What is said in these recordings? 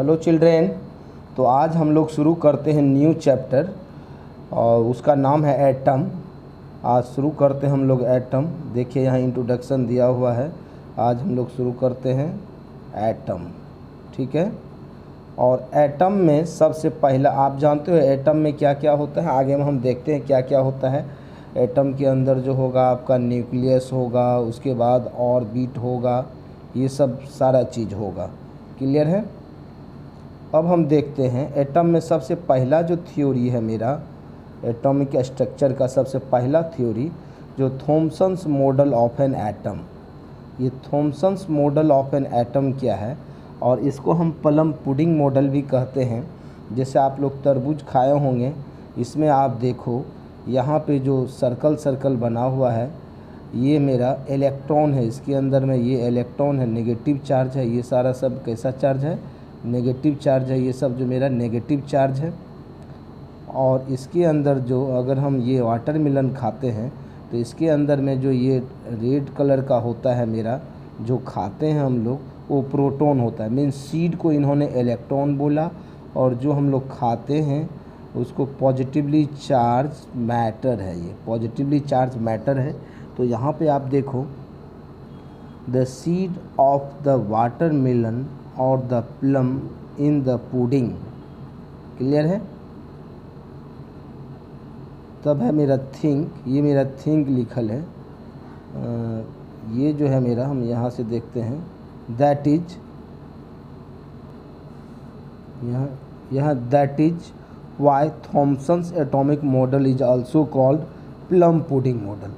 Hello children. तो आज हम लोग शुरू करते हैं न्यू चैप्टर और उसका नाम है एटम। आज शुरू करते हैं हम लोग एटम। देखिए यहाँ इंट्रोडक्शन दिया हुआ है। आज हम लोग शुरू करते हैं एटम, ठीक है। और एटम में सबसे पहला आप जानते हो एटम में क्या क्या होता है। आगे में हम देखते हैं क्या क्या होता है। एटम के अंदर जो होगा आपका न्यूक्लियस होगा, उसके बाद ऑर्बिट होगा, ये सब सारा चीज़ होगा। क्लियर है। अब हम देखते हैं एटम में सबसे पहला जो थ्योरी है मेरा एटॉमिक स्ट्रक्चर का, सबसे पहला थ्योरी जो Thomson's model of an atom. ये Thomson's model of an atom क्या है, और इसको हम प्लम पुडिंग मॉडल भी कहते हैं। जैसे आप लोग तरबूज खाए होंगे, इसमें आप देखो यहाँ पे जो सर्कल सर्कल बना हुआ है ये मेरा इलेक्ट्रॉन है। इसके अंदर में ये इलेक्ट्रॉन है, नेगेटिव चार्ज है। ये सारा सब कैसा चार्ज है? नेगेटिव चार्ज है। ये सब जो मेरा नेगेटिव चार्ज है। और इसके अंदर जो अगर हम ये वाटरमेलन खाते हैं तो इसके अंदर में जो ये रेड कलर का होता है मेरा, जो खाते हैं हम लोग, वो प्रोटॉन होता है। मीन्स सीड को इन्होंने इलेक्ट्रॉन बोला, और जो हम लोग खाते हैं उसको पॉजिटिवली चार्ज मैटर है। ये पॉजिटिवली चार्ज मैटर है। तो यहाँ पे आप देखो the seed of the watermelon और the plum in the pudding. Clear है। तब है मेरा थिंक, ये मेरा थिंक लिखल है। ये जो है मेरा, हम यहाँ से देखते हैं दैट इज, यहाँ that is why Thomson's atomic model is also called plum pudding model.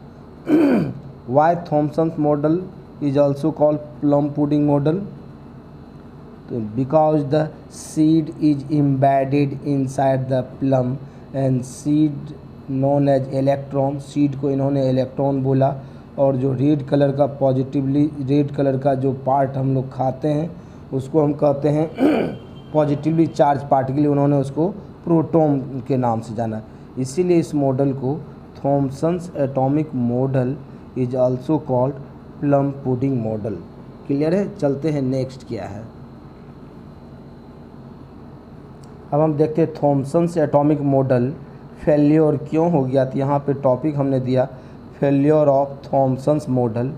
Why Thomson's model is also called plum pudding model? Because the seed is embedded inside the plum and seed known as electron। seed को इन्होंने electron बोला, और जो red colour का positively red colour का जो part हम लोग खाते हैं उसको हम कहते हैं पॉजिटिवली चार्ज पार्टिकल। उन्होंने उसको प्रोटॉन के नाम से जाना, इसीलिए इस मॉडल को Thomson's atomic model is also called plum pudding model. Clear है। चलते हैं नेक्स्ट क्या है। अब हम देखते हैं थॉमसन्स एटॉमिक मॉडल फेल्योर क्यों हो गया। तो यहाँ पे टॉपिक हमने दिया फेल्योर ऑफ थॉमसन्स मॉडल।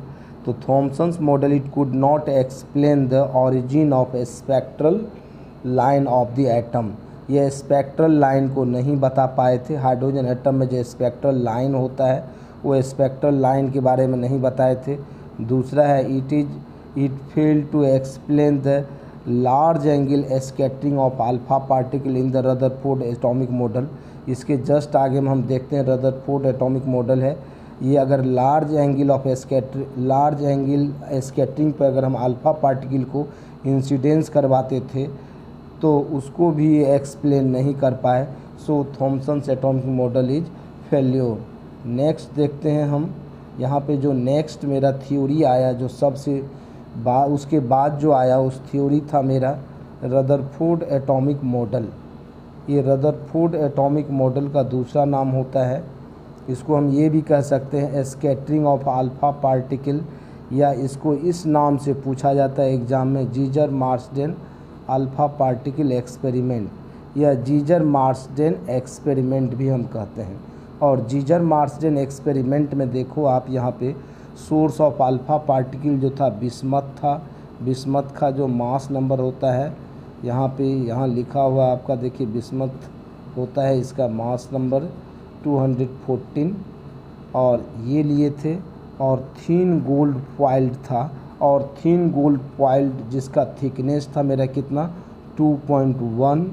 तो Thomson's model it could not explain the origin of spectral line of the atom. ये स्पेक्ट्रल लाइन को नहीं बता पाए थे। हाइड्रोजन एटम में जो स्पेक्ट्रल लाइन होता है वो स्पेक्ट्रल लाइन के बारे में नहीं बताए थे। दूसरा है it failed to explain the large angle scattering of alpha particle in the Rutherford atomic model. इसके जस्ट आगे में हम देखते हैं रदरफोर्ड एटॉमिक मॉडल है। ये अगर लार्ज एंगल स्कैटरिंग पर अगर हम अल्फा पार्टिकल को इंसिडेंस करवाते थे तो उसको भी एक्सप्लेन नहीं कर पाए। So Thomson's atomic model is failure. Next देखते हैं हम यहाँ पे जो नेक्स्ट मेरा थ्योरी आया, जो सबसे उसके बाद जो आया उस थ्योरी था मेरा रदरफोर्ड एटॉमिक मॉडल। ये रदरफोर्ड एटॉमिक मॉडल का दूसरा नाम होता है, इसको हम ये भी कह सकते हैं स्कैटरिंग ऑफ अल्फा पार्टिकल, या इसको इस नाम से पूछा जाता है एग्ज़ाम में जीजर मार्सडेन अल्फा पार्टिकल एक्सपेरिमेंट, या जीजर मार्सडेन एक्सपेरिमेंट भी हम कहते हैं। और जीजर मार्सडेन एक्सपेरिमेंट में देखो आप यहाँ पे सोर्स ऑफ अल्फा पार्टिकल जो था बिस्मथ था। बिस्मथ का जो मास नंबर होता है यहाँ पे यहाँ लिखा हुआ आपका देखिए बिस्मथ होता है, इसका मास नंबर 214 और ये लिए थे। और थीन गोल्ड फॉइल्ड था, और थीन गोल्ड फॉइल्ड जिसका थिकनेस था मेरा कितना 2.1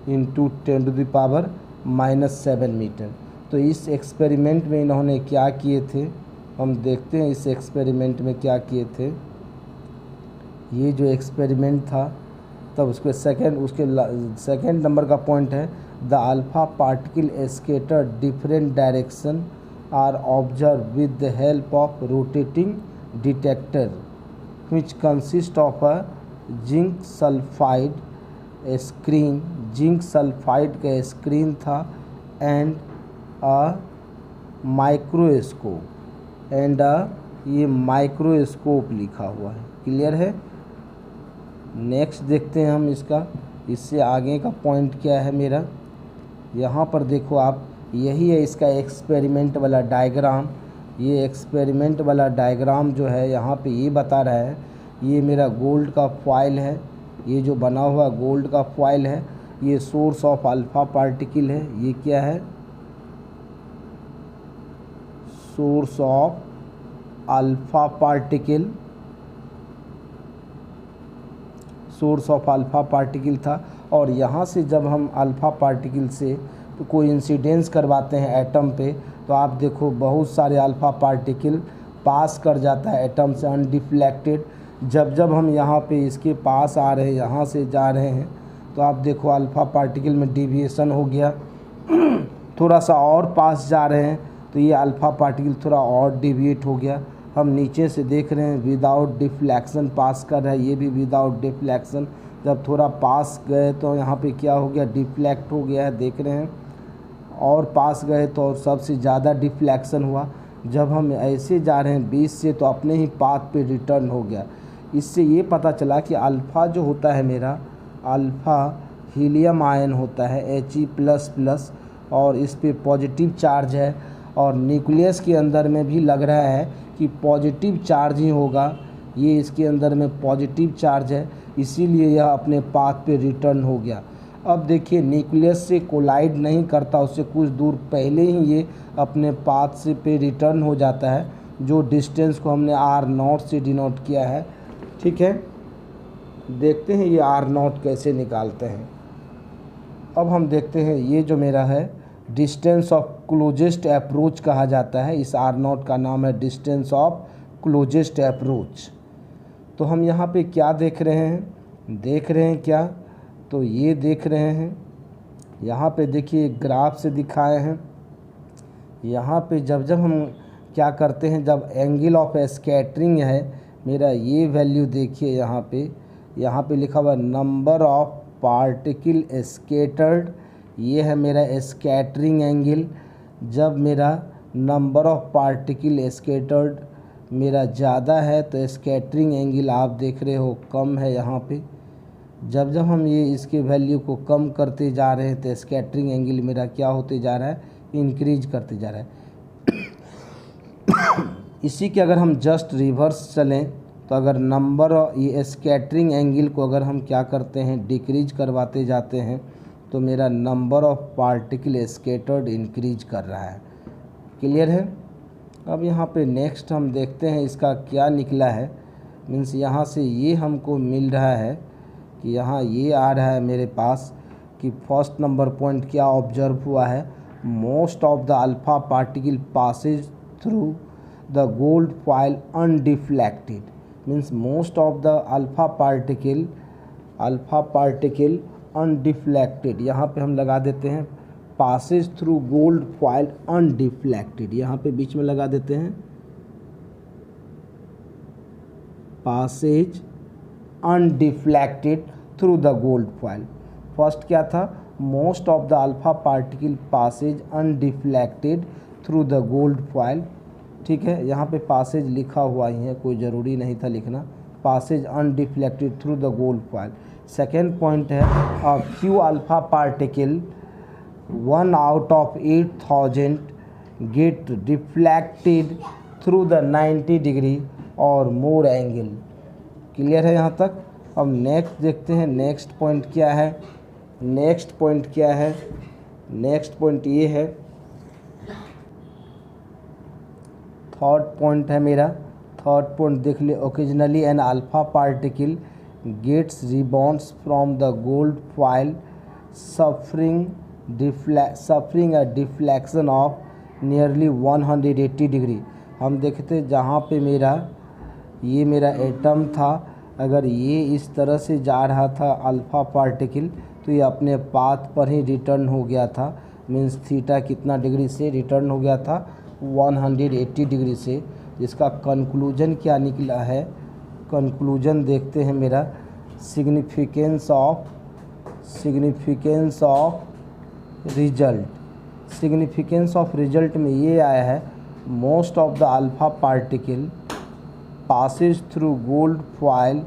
× 10⁻⁻7 मीटर। तो इस एक्सपेरिमेंट में इन्होंने क्या किए थे, हम देखते हैं इस एक्सपेरिमेंट में क्या किए थे। ये जो एक्सपेरिमेंट था तब उसके सेकेंड नंबर का पॉइंट है the alpha particle scatter different direction are observe with the help of rotating detector which consist of a zinc sulphide screen. Zinc sulphide का स्क्रीन था एंड माइक्रोस्कोप ये माइक्रोस्कोप लिखा हुआ है। क्लियर है। Next देखते हैं हम इसका इससे आगे का पॉइंट क्या है मेरा, यहाँ पर देखो आप, यही है इसका एक्सपेरिमेंट वाला डायग्राम। ये एक्सपेरिमेंट वाला डायग्राम जो है यहाँ पे ये बता रहा है, ये मेरा गोल्ड का फॉइल है, ये जो बना हुआ गोल्ड का फॉइल है, ये सोर्स ऑफ अल्फ़ा पार्टिकल है। ये क्या है, source of alpha particle, source of alpha particle था। और यहाँ से जब हम अल्फ़ा पार्टिकल से तो कोई इंसिडेंस करवाते हैं एटम पे, तो आप देखो बहुत सारे अल्फ़ा पार्टिकल पास कर जाता है एटम से अनडिफ्लेक्टेड। जब जब हम यहाँ पे इसके पास आ रहे हैं, यहाँ से जा रहे हैं, तो आप देखो अल्फ़ा पार्टिकल में डिविएशन हो गया। थोड़ा सा और पास जा रहे हैं तो ये अल्फ़ा पार्टिकल थोड़ा और डिविएट हो गया। हम नीचे से देख रहे हैं विदाउट डिफ्लेक्शन पास कर रहा है, ये भी विदाउट डिफ्लेक्शन। जब थोड़ा पास गए तो यहाँ पे क्या हो गया, डिफ्लेक्ट हो गया है, देख रहे हैं। और पास गए तो और सबसे ज़्यादा डिफ्लेक्शन हुआ। जब हम ऐसे जा रहे हैं 20 से, तो अपने ही पाथ पे रिटर्न हो गया। इससे ये पता चला कि अल्फ़ा जो होता है मेरा, अल्फ़ा हीलियम आयन होता है He++, और इस पे पॉजिटिव चार्ज है। और न्यूक्लियस के अंदर में भी लग रहा है कि पॉजिटिव चार्ज ही होगा, ये इसके अंदर में पॉजिटिव चार्ज है, इसीलिए यह अपने पाथ पे रिटर्न हो गया। अब देखिए न्यूक्लियस से कोलाइड नहीं करता, उससे कुछ दूर पहले ही ये अपने पाथ से पे रिटर्न हो जाता है, जो डिस्टेंस को हमने R0 से डिनोट किया है। ठीक है, देखते हैं ये R0 कैसे निकालते हैं। अब हम देखते हैं, ये जो मेरा है डिस्टेंस ऑफ क्लोजेस्ट अप्रोच कहा जाता है, इस R0 का नाम है डिस्टेंस ऑफ क्लोजेस्ट अप्रोच। तो हम यहाँ पे क्या देख रहे हैं क्या, तो ये देख रहे हैं, यहाँ पे देखिए ग्राफ से दिखाए हैं। यहाँ पे जब जब हम क्या करते हैं, जब एंगल ऑफ स्कैटरिंग है मेरा, ये वैल्यू देखिए यहाँ पे लिखा हुआ नंबर ऑफ पार्टिकल स्कैटर्ड, ये है मेरा स्कैटरिंग एंगल। जब मेरा नंबर ऑफ पार्टिकल स्कैटर्ड मेरा ज़्यादा है तो स्कैटरिंग एंगल आप देख रहे हो कम है यहाँ पे। जब जब हम ये इसके वैल्यू को कम करते जा रहे हैं तो स्कैटरिंग एंगल मेरा क्या होते जा रहा है, इंक्रीज करते जा रहा है। इसी के अगर हम जस्ट रिवर्स चलें तो अगर नंबर ये स्कैटरिंग एंगल को अगर हम क्या करते हैं, डिक्रीज करवाते जाते हैं, तो मेरा number of particle scattered increase कर रहा है। क्लियर है। अब यहाँ पे नेक्स्ट हम देखते हैं इसका क्या निकला है। मीन्स यहाँ से ये हमको मिल रहा है कि यहाँ ये आ रहा है मेरे पास कि फर्स्ट नंबर पॉइंट क्या ऑब्जर्व हुआ है, most of the alpha particle passes through the gold foil undeflected. Means most of the alpha particle undeflected, यहाँ पे हम लगा देते हैं passes through gold foil undeflected, यहाँ पे बीच में लगा देते हैं passes undeflected through the gold foil. First क्या था, most of the alpha particle passes undeflected through the gold foil. ठीक है, यहाँ पे पासेज लिखा हुआ ही है, कोई ज़रूरी नहीं था लिखना, passes undeflected through the gold foil. Second point है a few alpha particle 1 out of 8000 get deflected through the 90 degree और मोर एंगल। क्लियर है यहाँ तक। अब नेक्स्ट देखते हैं, नेक्स्ट पॉइंट क्या है, नेक्स्ट पॉइंट ये है, थर्ड पॉइंट है मेरा। थर्ड पॉइंट देख ले, occasionally an alpha particle gets rebounds from the gold foil suffering a deflection of nearly 180 degree. हम देखते जहाँ पे ये मेरा एटम था, अगर ये इस तरह से जा रहा था अल्फ़ा पार्टिकल, तो ये अपने पाथ पर ही रिटर्न हो गया था। मीन्स थीटा कितना डिग्री से रिटर्न हो गया था, 180 डिग्री से। इसका कंक्लूजन क्या निकला है, कंक्लूजन देखते हैं मेरा, सिग्निफिकेंस ऑफ रिजल्ट में ये आया है, most of the alpha particle passes through gold foil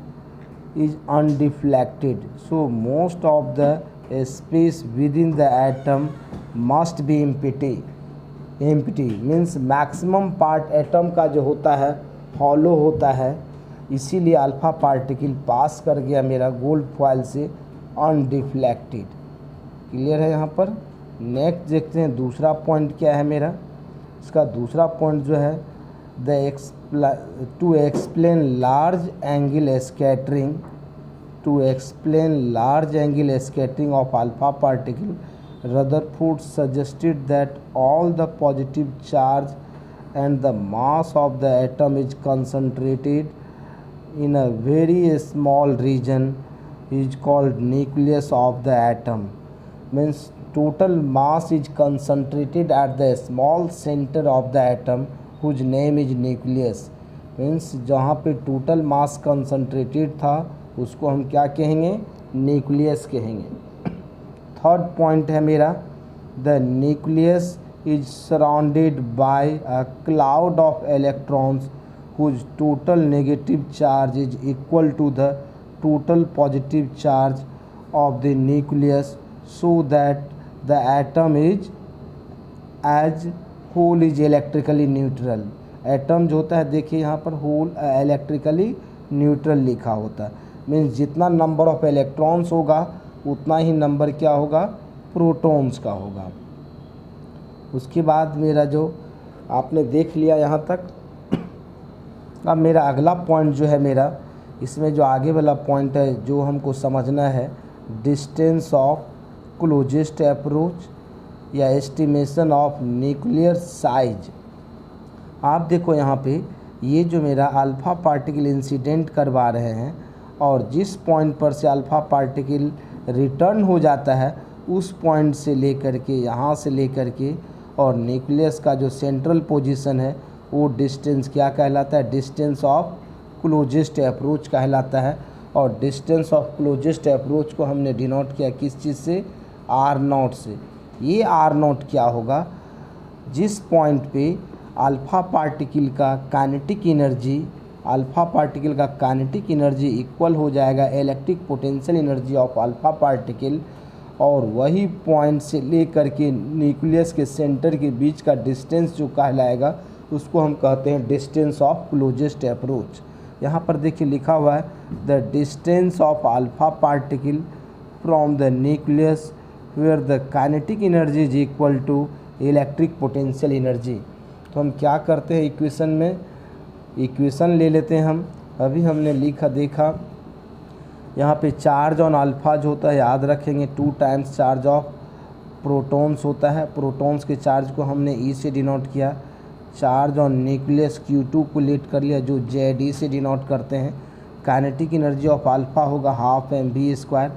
is undeflected. So most of the space within the atom must be empty. Empty means maximum part atom का जो होता है हॉलो होता है, इसीलिए अल्फ़ा पार्टिकल पास कर गया मेरा गोल्ड फॉयल से अनडिफ्लेक्टेड। क्लियर है यहाँ पर। नेक्स्ट देखते हैं दूसरा पॉइंट क्या है मेरा। इसका दूसरा पॉइंट जो है to explain large angle scattering, to explain large angle scattering of alpha particle Rutherford suggested that all the positive charge and the mass of the atom is concentrated in a very small region is called nucleus of the atom. Means total mass is concentrated at the small center of the atom whose name is nucleus. Means जहाँ पे total mass concentrated था उसको हम क्या कहेंगे, nucleus कहेंगे। Third point है मेरा the nucleus is surrounded by a cloud of electrons whose total negative charge is equal to the total positive charge of the nucleus so that the atom is as whole is electrically neutral. Atom जो होता है देखिए यहाँ पर whole electrically neutral लिखा होता है। Means जितना नंबर ऑफ इलेक्ट्रॉन्स होगा उतना ही नंबर क्या होगा, प्रोटॉन्स का होगा। उसके बाद मेरा जो आपने देख लिया यहाँ तक, अब मेरा अगला पॉइंट जो है मेरा, इसमें जो आगे वाला पॉइंट है जो हमको समझना है, डिस्टेंस ऑफ क्लोजेस्ट अप्रोच या एस्टिमेशन ऑफ न्यूक्लियर साइज। आप देखो यहाँ पे ये जो मेरा अल्फ़ा पार्टिकल इंसिडेंट करवा रहे हैं और जिस पॉइंट पर से अल्फ़ा पार्टिकल रिटर्न हो जाता है उस पॉइंट से लेकर के यहाँ से लेकर के और न्यूक्लियस का जो सेंट्रल पोजीशन है वो डिस्टेंस क्या कहलाता है, डिस्टेंस ऑफ क्लोजेस्ट अप्रोच कहलाता है। और डिस्टेंस ऑफ क्लोजेस्ट अप्रोच को हमने डिनोट किया किस चीज़ से, आर नॉट से। ये आर नॉट क्या होगा, जिस पॉइंट पे अल्फ़ा पार्टिकल का काइनेटिक एनर्जी, अल्फ़ा पार्टिकल का काइनेटिक एनर्जी इक्वल हो जाएगा electric potential energy of alpha particle, और वही पॉइंट से लेकर के न्यूक्लियस के सेंटर के बीच का डिस्टेंस जो कहलाएगा उसको हम कहते हैं डिस्टेंस ऑफ क्लोजेस्ट अप्रोच। यहाँ पर देखिए लिखा हुआ है the distance of alpha particle from the nucleus where the kinetic energy is equal to electric potential energy. तो हम क्या करते हैं, इक्वेशन में इक्वेशन ले लेते हैं हम। अभी हमने लिखा देखा यहाँ पे चार्ज ऑन अल्फ़ा जो होता है याद रखेंगे 2 टाइम्स चार्ज ऑफ प्रोटॉन्स होता है। प्रोटॉन्स के चार्ज को हमने ई से डिनोट किया। चार्ज ऑन न्यूक्लियस Q2 को लेट कर लिया जो ZE से डिनोट करते हैं। काइनेटिक एनर्जी ऑफ अल्फ़ा होगा ½ mv²।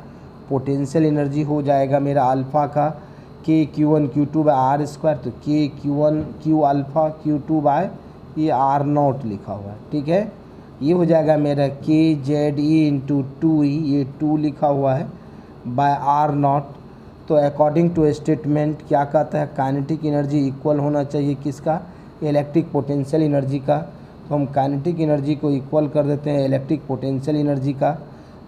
पोटेंशियल एनर्जी हो जाएगा मेरा अल्फ़ा का KQ1 Q2/r²। तो KQ1 Q alpha Q2 bye ये R0 लिखा हुआ है, ठीक है। ये हो जाएगा मेरा KZE × 2E, ये 2 लिखा हुआ है बाय R0। तो अकॉर्डिंग टू स्टेटमेंट क्या कहता है, काइनेटिक एनर्जी इक्वल होना चाहिए किसका, इलेक्ट्रिक पोटेंशियल एनर्जी का। तो हम काइनेटिक एनर्जी को इक्वल कर देते हैं इलेक्ट्रिक पोटेंशियल एनर्जी का।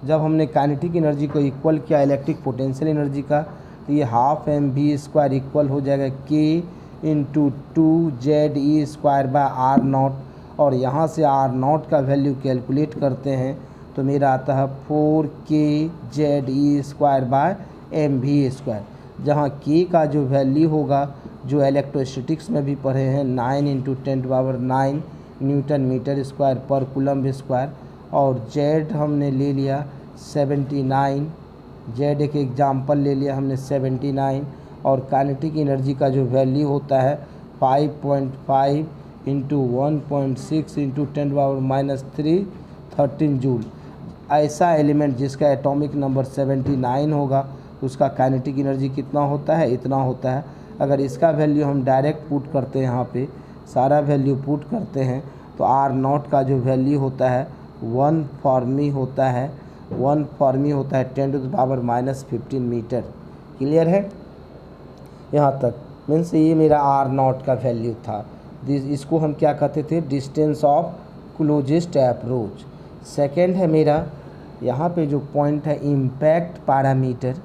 जब हमने काइनेटिक एनर्जी को इक्वल किया इलेक्ट्रिक पोटेंशियल एनर्जी का तो ये ½ mv² इक्वल हो जाएगा K × 2ZE² और यहाँ से R0 का वैल्यू कैलकुलेट करते हैं तो मेरा आता है 4kZe²/mv²। जहाँ K का जो वैल्यू होगा जो इलेक्ट्रोस्टैटिक्स में भी पढ़े हैं 9 × 10⁹ न्यूटन मीटर स्क्वायर पर कूलम्ब स्क्वायर, और Z हमने ले लिया 79। Z एक एग्जाम्पल ले लिया हमने 79, और काइनेटिक एनर्जी का जो वैल्यू होता है 5.5 × 1.6 × 10⁻³ 13 जूल। ऐसा एलिमेंट जिसका एटॉमिक नंबर 79 होगा उसका काइनेटिक एनर्जी कितना होता है, इतना होता है। अगर इसका वैल्यू हम डायरेक्ट पुट करते हैं, यहाँ पे सारा वैल्यू पुट करते हैं तो R0 का जो वैल्यू होता है 1 फॉर्मी होता है 10⁻15 मीटर। क्लियर है यहाँ तक। मीन्स ये मेरा R0 का वैल्यू था। इसको हम क्या कहते थे, distance of closest approach. Second है मेरा यहाँ पे जो पॉइंट है इम्पैक्ट पैरामीटर,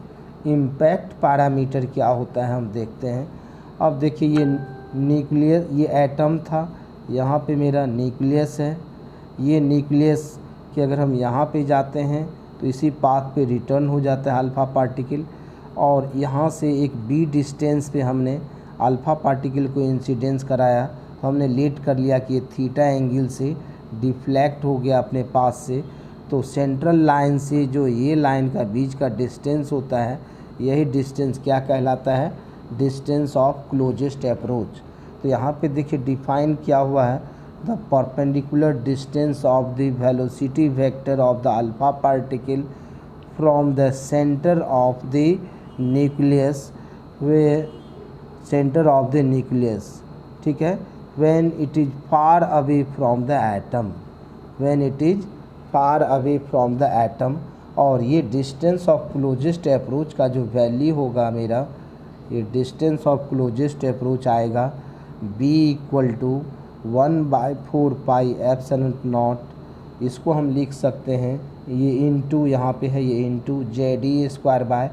इम्पैक्ट पैरामीटर क्या होता है हम देखते हैं। अब देखिए ये न्यूक्लियस, ये एटम था, यहाँ पे मेरा न्यूक्लियस है। ये न्यूक्लियस कि अगर हम यहाँ पे जाते हैं तो इसी पाथ पे रिटर्न हो जाता है अल्फ़ा पार्टिकल, और यहाँ से एक बी डिस्टेंस पे हमने अल्फ़ा पार्टिकल को इंसिडेंस कराया, तो हमने लेट कर लिया कि ये थीटा एंगल से डिफ्लेक्ट हो गया अपने पास से। तो सेंट्रल लाइन से जो ये लाइन का बीच का डिस्टेंस होता है, यही डिस्टेंस क्या कहलाता है, डिस्टेंस ऑफ क्लोजेस्ट अप्रोच। तो यहाँ पे देखिए डिफाइन क्या हुआ है, the perpendicular distance of the velocity vector of the alpha particle from the centre of the nucleus, way centre of the nucleus, ठीक है, when it is far away from the atom, when it is far away from the atom. और ये distance of closest approach का जो value होगा मेरा, ये distance of closest approach आएगा b = 1/4 पाई एप्सिलॉन नॉट। इसको हम लिख सकते हैं, ये इंटू यहाँ पे है, ये into ZE²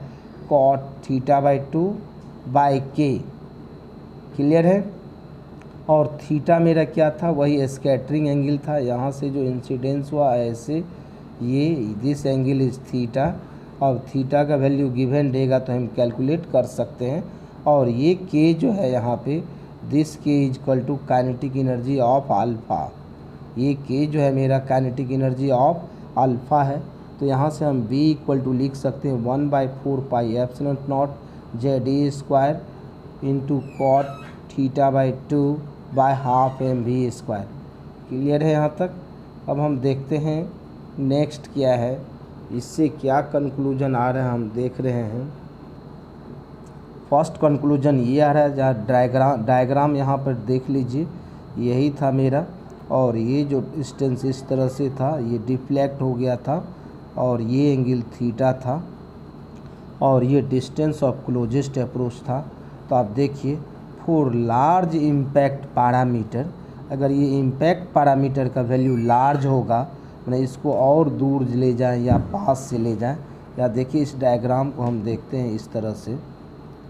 cot θ/2/k। Clear है। और थीटा मेरा क्या था, वही स्कैटरिंग एंगल था, यहाँ से जो इंसिडेंस हुआ ऐसे, ये दिस एंगल इज़ थीटा। अब थीटा का वैल्यू गिवन देगा तो हम कैलकुलेट कर सकते हैं। और ये के जो है यहाँ पे, this K equal to kinetic energy of alpha, ये के जो है मेरा काइनेटिक एनर्जी ऑफ अल्फ़ा है। तो यहाँ से हम b = लिख सकते हैं 1/4 pi epsilon not ZE² into cot θ/2/12 mv²। Clear है यहाँ तक। अब हम देखते हैं नेक्स्ट क्या है, इससे क्या कंक्लूजन आ रहा है हम देख रहे हैं। फर्स्ट कंक्लूजन ये आ रहा है, जहाँ डायग्राम यहाँ पर देख लीजिए, यही था मेरा, और ये जो डिस्टेंस इस तरह से था, ये डिफ्लेक्ट हो गया था, और ये एंगल थीटा था, और ये डिस्टेंस ऑफ क्लोजेस्ट अप्रोच था। तो आप देखिए फॉर लार्ज इम्पैक्ट पैरामीटर, अगर ये इम्पैक्ट पैरामीटर का वैल्यू लार्ज होगा, मैंने इसको और दूर ले जाएं या पास से ले जाएं, या देखिए इस डायग्राम को हम देखते हैं इस तरह से।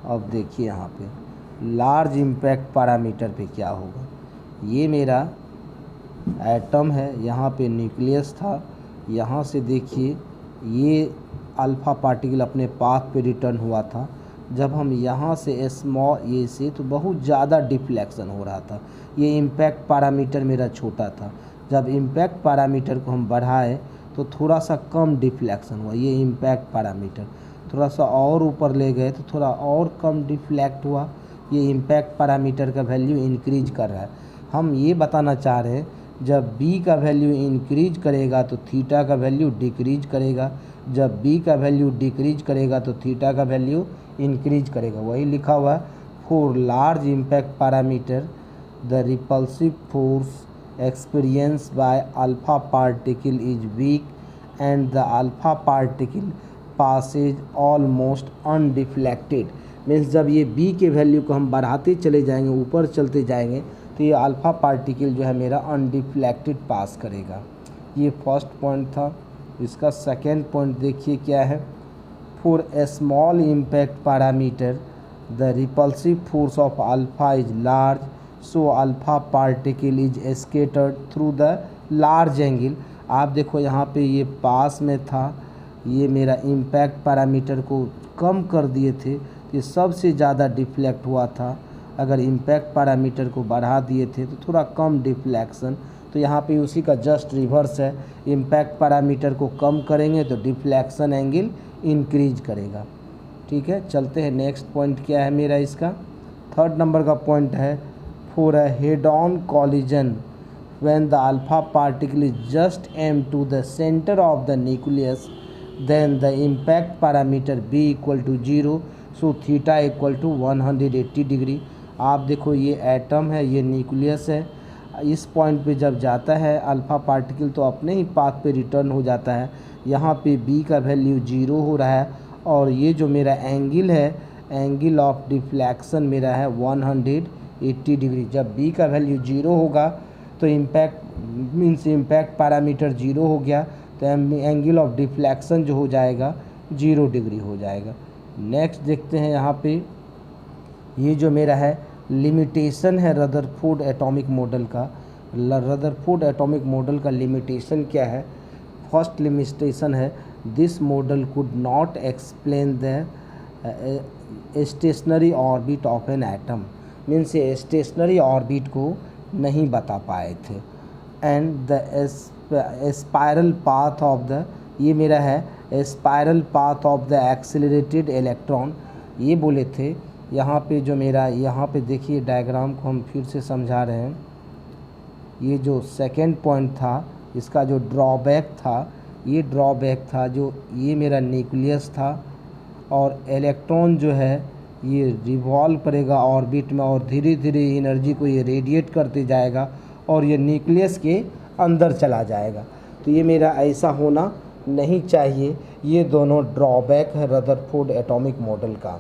अब देखिए यहाँ पे लार्ज इम्पैक्ट पैरामीटर पे क्या होगा, ये मेरा एटम है, यहाँ पे न्यूक्लियस था, यहाँ से देखिए ये अल्फ़ा पार्टिकल अपने पाथ पे रिटर्न हुआ था। जब हम यहाँ से स्मॉल ये से, तो बहुत ज़्यादा डिफ्लेक्शन हो रहा था, ये इम्पैक्ट पैरामीटर मेरा छोटा था। जब इम्पैक्ट पैरामीटर को हम बढ़ाए तो थोड़ा सा कम डिफ्लेक्शन हुआ, ये इम्पैक्ट पैरामीटर थोड़ा सा और ऊपर ले गए तो थोड़ा और कम डिफ्लेक्ट हुआ, ये इम्पैक्ट पैरामीटर का वैल्यू इंक्रीज कर रहा है। हम ये बताना चाह रहे हैं, जब b का वैल्यू इंक्रीज करेगा तो थीटा का वैल्यू डिक्रीज करेगा, जब b का वैल्यू डिक्रीज करेगा तो थीटा का वैल्यू इंक्रीज करेगा। वही लिखा हुआ है, for large impact parameter the repulsive force experience by alpha particle is weak and the alpha particle passes almost undeflected. Means जब ये b के वैल्यू को हम बढ़ाते चले जाएंगे, ऊपर चलते जाएंगे, तो ये अल्फ़ा पार्टिकल जो है मेरा अनडिफ्लेक्टेड पास करेगा। ये फर्स्ट पॉइंट था। इसका सेकेंड पॉइंट देखिए क्या है, for a small impact parameter the repulsive force of alpha is large, so alpha particle is scattered through the large angle. आप देखो यहाँ पे ये पास में था, ये मेरा इम्पैक्ट पैरामीटर को कम कर दिए थे, ये सबसे ज़्यादा डिफ्लेक्ट हुआ था। अगर इम्पैक्ट पैरामीटर को बढ़ा दिए थे तो थोड़ा कम डिफ्लेक्शन, तो यहाँ पे उसी का जस्ट रिवर्स है, इम्पैक्ट पैरामीटर को कम करेंगे तो डिफ्लेक्शन एंगल इंक्रीज करेगा। ठीक है, चलते हैं नेक्स्ट पॉइंट क्या है मेरा, इसका थर्ड नंबर का पॉइंट है, for a head on collision when the alpha particle is just aim to the centre of the nucleus then the impact parameter b = 0, so theta = 180 degree. आप देखो ये atom है, ये न्यूक्लियस है, इस point पे जब जाता है अल्फ़ा पार्टिकल तो अपने ही पाथ पे रिटर्न हो जाता है। यहाँ पे b का वैल्यू 0 हो रहा है, और ये जो मेरा एंगल है, एंगल ऑफ डिफ्लेक्शन मेरा है 180 डिग्री। जब b का वैल्यू 0 होगा तो इम्पैक्ट मीन्स इम्पैक्ट पैरामीटर 0 हो गया, तो एंगल ऑफ डिफ्लेक्शन जो हो जाएगा 0 डिग्री हो जाएगा। नेक्स्ट देखते हैं यहाँ पे, ये जो मेरा है लिमिटेशन है रदरफोर्ड एटॉमिक मॉडल का। रदरफोर्ड एटॉमिक मॉडल का लिमिटेशन क्या है? फर्स्ट लिमिटेशन है this model could not explain the stationery orbit of an atom, means ये स्टेशनरी ऑर्बिट को नहीं बता पाए थे। And the spiral path of the, ये मेरा है spiral path of the accelerated electron, ये बोले थे। यहाँ पे जो मेरा, यहाँ पे देखिए डायग्राम को हम फिर से समझा रहे हैं। ये जो सेकेंड पॉइंट था, इसका जो ड्रॉबैक था, ये ड्रॉबैक था जो ये मेरा न्यूक्लियस था, और इलेक्ट्रॉन जो है ये रिवॉल्व करेगा ऑर्बिट में और धीरे धीरे एनर्जी को ये रेडिएट करते जाएगा और ये न्यूक्लियस के अंदर चला जाएगा। तो ये मेरा ऐसा होना नहीं चाहिए। ये दोनों ड्रॉबैक है रदरफोर्ड एटॉमिक मॉडल का।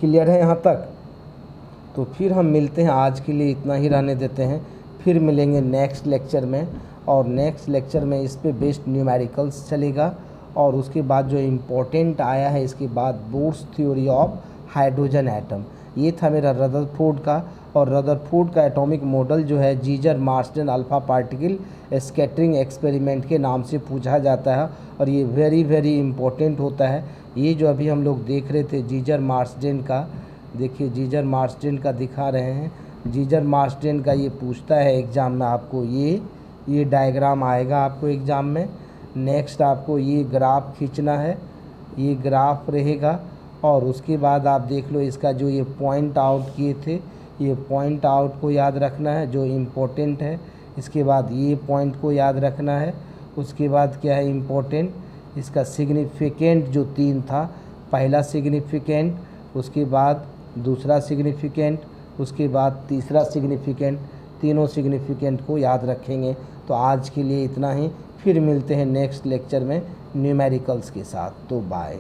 क्लियर है यहाँ तक? तो फिर हम मिलते हैं, आज के लिए इतना ही रहने देते हैं, फिर मिलेंगे नेक्स्ट लेक्चर में। और नेक्स्ट लेक्चर में इस पे बेस्ड न्यूमेरिकल्स चलेगा, और उसके बाद जो इम्पोर्टेंट आया है इसके बाद bourse theory of hydrogen atom. ये था मेरा रदरफोर्ड का। और रदरफोर्ड का एटॉमिक मॉडल जो है Geiger Marsden alpha particle scattering experiment के नाम से पूछा जाता है, और ये वेरी वेरी इम्पोर्टेंट होता है। ये जो अभी हम लोग देख रहे थे जीजर मार्सडेन का, देखिए जीजर मार्सडेन का दिखा रहे हैं। जीजर मार्सडेन का ये पूछता है एग्ज़ाम में आपको, ये डायग्राम आएगा आपको एग्ज़ाम में। नेक्स्ट आपको ये ग्राफ खींचना है, ये ग्राफ रहेगा, और उसके बाद आप देख लो इसका जो ये पॉइंट आउट किए थे, ये पॉइंट आउट को याद रखना है जो इम्पोर्टेंट है। इसके बाद ये पॉइंट को याद रखना है। उसके बाद क्या है इम्पोर्टेंट, इसका सिग्निफिकेंट जो 3 था, पहला सिग्निफिकेंट, उसके बाद दूसरा सिग्निफिकेंट, उसके बाद तीसरा सिग्निफिकेंट, तीनों सिग्निफिकेंट को याद रखेंगे। तो आज के लिए इतना ही, फिर मिलते हैं नेक्स्ट लेक्चर में न्यूमेरिकल्स के साथ। तो बाय।